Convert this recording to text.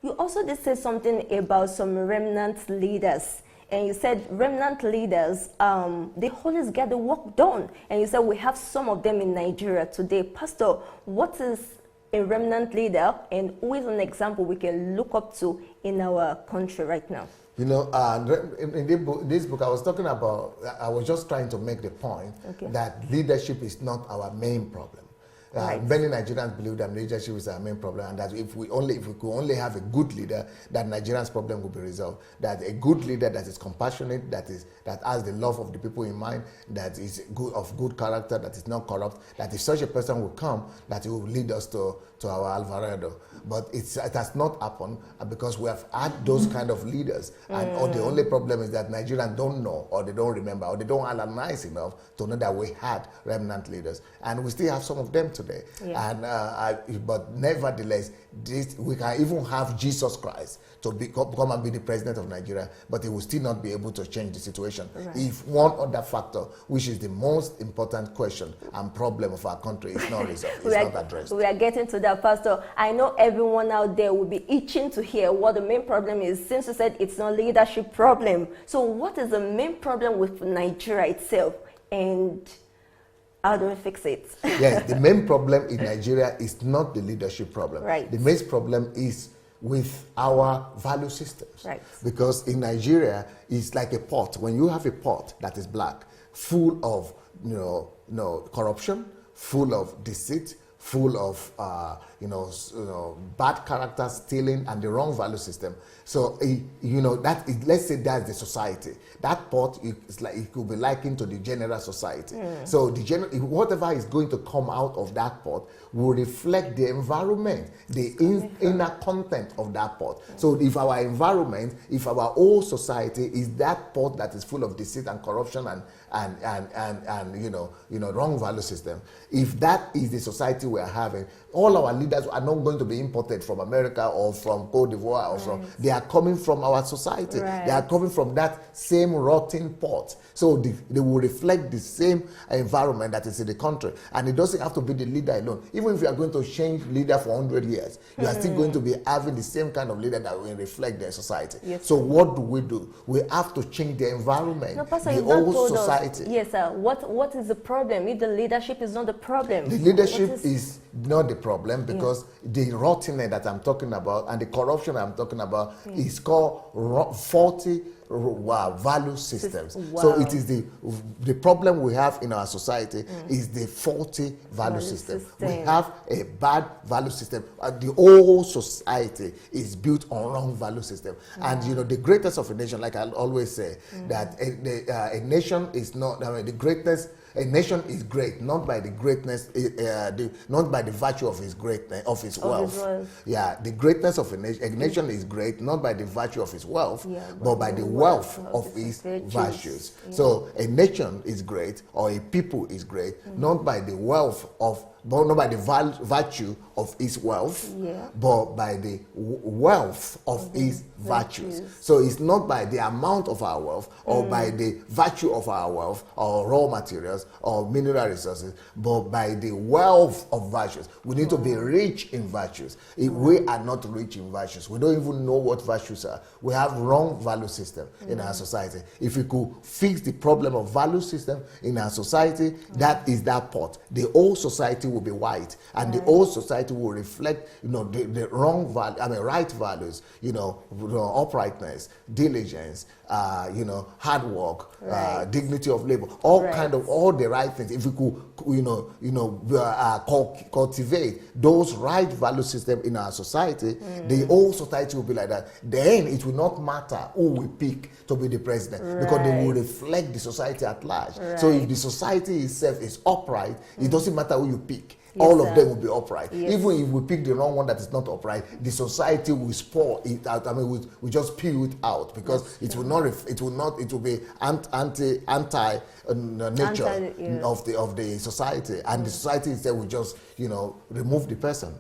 You also did say something about some remnant leaders. And you said remnant leaders, they always get the work done. And you said we have some of them in Nigeria today. Pastor, what is a remnant leader, and who is an example we can look up to in our country right now? You know, in this book, I was talking about, I was just trying to make the point that leadership is not our main problem. Many Nigerians believe that leadership is our main problem, and that if we could only have a good leader, that Nigerians' problem will be resolved. That a good leader that is compassionate, that has the love of the people in mind, that is of good character, that is not corrupt, that if such a person will come, that he will lead us to our Alvarado. But it has not happened because we have had those kind of leaders, and the only problem is that Nigerians don't know, or they don't remember, or they don't analyze enough to know that we had remnant leaders, and we still have some of them today. And but nevertheless, we can even have Jesus Christ to come and be the president of Nigeria, but he will still not be able to change the situation if one other factor, which is the most important question and problem of our country, is not resolved, it's not addressed. We are getting to that, Pastor. I know everyone out there will be itching to hear what the main problem is, since you said it's not a leadership problem. So what is the main problem with Nigeria itself, and how do we fix it? Yes, the main problem in Nigeria is not the leadership problem. Right. The main problem is with our value systems. Right. Because in Nigeria, it's like a pot. When you have a pot that is black, full of corruption, full of deceit, full of bad character, stealing, and the wrong value system. So let's say that's the society. That pot, it could be likened to the general society. So whatever is going to come out of that pot will reflect the environment, the inner content of that pot. So if our environment, if our whole society is that pot that is full of deceit and corruption and wrong value system, if that is the society we are having, all our leaders are not going to be imported from America or from Cote d'Ivoire or from, they are coming from our society. They are coming from that same rotten pot. So they will reflect the same environment that is in the country. And it doesn't have to be the leader alone. Even if you are going to change leader for 100 years, you are still going to be having the same kind of leader that will reflect their society. Yes, so what do? We have to change the environment, no, Pastor, the whole society. Yes, sir. What is the problem if the leadership is not the problem? The leadership is not the problem, because the rottenness that I'm talking about and the corruption I'm talking about is called faulty value systems. So it is the problem we have in our society is the faulty value system. We have a bad value system. The whole society is built on wrong value system. And the greatest of a nation, like I always say, that a nation is not, the greatness. A nation is great not by the greatness, not by the virtue of its greatness, of its wealth. Yeah, the greatness of a nation is great not by the virtue of its wealth, but by the wealth of its virtues. So a nation is great, or a people is great, not by the wealth of, not by the virtue of its wealth, but by the wealth of its virtues. So it's not by the amount of our wealth or by the virtue of our wealth or raw materials or mineral resources, but by the wealth of virtues. We need to be rich in virtues. If we are not rich in virtues, we don't even know what virtues are. We have wrong value system in our society. If we could fix the problem of value system in our society, that is that pot. The whole society will be white, and the whole society will reflect, the wrong value, right values, uprightness, diligence, hard work, dignity of labor, all the right things. If we could, cultivate those right value system in our society, the whole society will be like that. Then it will not matter who we pick to be the president, because they will reflect the society at large. So if the society itself is upright, it doesn't matter who you pick. All of them will be upright. Even if we pick the wrong one that is not upright, the society will spoil it out. I mean, we just spew it out, because it will not. It will be anti nature of the society, and the society itself will just remove the person.